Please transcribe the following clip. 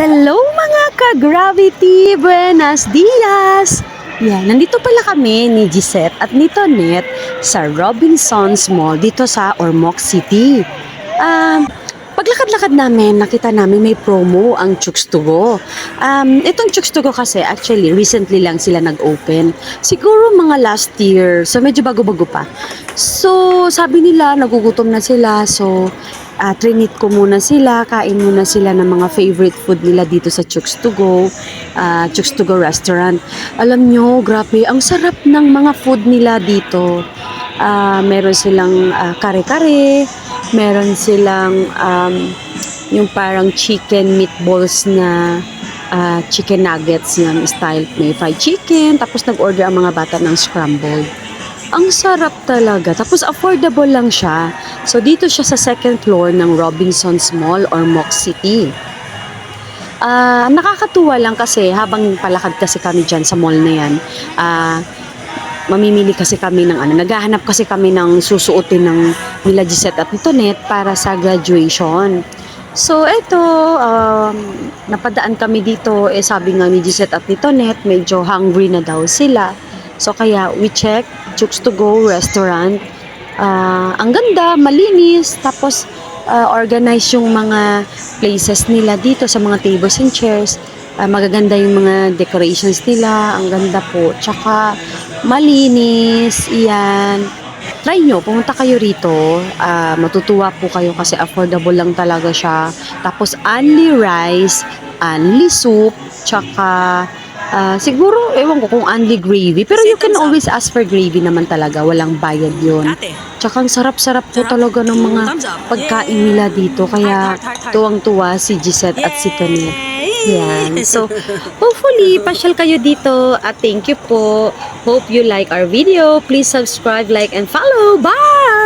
Hello mga ka-Gravity! Buenos dias! Yan, nandito pala kami ni Gisette at ni Tonet sa Robinsons Mall dito sa Ormoc City. Paglakad-lakad namin, nakita namin may promo ang Chooks to Go. Itong Chooks to Go kasi actually recently lang sila nag-open. Siguro mga last year, so medyo bago-bago pa. So sabi nila nagugutom na sila, so trinit ko muna sila, kain muna sila ng mga favorite food nila dito sa Chooks to Go, Chooks to Go restaurant. Alam nyo, grabe, ang sarap ng mga food nila dito. Meron silang kare-kare, meron silang yung parang chicken meatballs na chicken nuggets yung style, may fried chicken, tapos nag-order ang mga bata ng scrambled. Ang sarap talaga. Tapos affordable lang siya. So dito siya sa second floor ng Robinsons Mall or Ormoc City. Nakakatuwa lang kasi habang palakad kasi kami dyan sa mall na yan, mamimili kasi kami ng naghahanap kasi kami ng susuotin ng nila Gisette at Tonet para sa graduation. So eto, napadaan kami dito, sabi nga ni Gisette at ni Tonet, medyo hungry na daw sila. So kaya we check Chooks to Go restaurant. Ang ganda, malinis, tapos organize yung mga places nila dito sa mga tables and chairs. Magaganda yung mga decorations nila, ang ganda po. Tsaka malinis, iyan. Try nyo, pumunta kayo rito, matutuwa po kayo kasi affordable lang talaga siya. Tapos only rice, only soup, tsaka siguro, ewan ko kung only gravy. Pero you can always ask for gravy naman talaga. Walang bayad yun. Tsaka ang sarap-sarap po talaga ng mga pagkain nila dito. Kaya tuwang-tuwa si Gisette at si Tonet. Yan. So, hopefully, pasyal kayo dito. At thank you po. Hope you like our video. Please subscribe, like, and follow. Bye!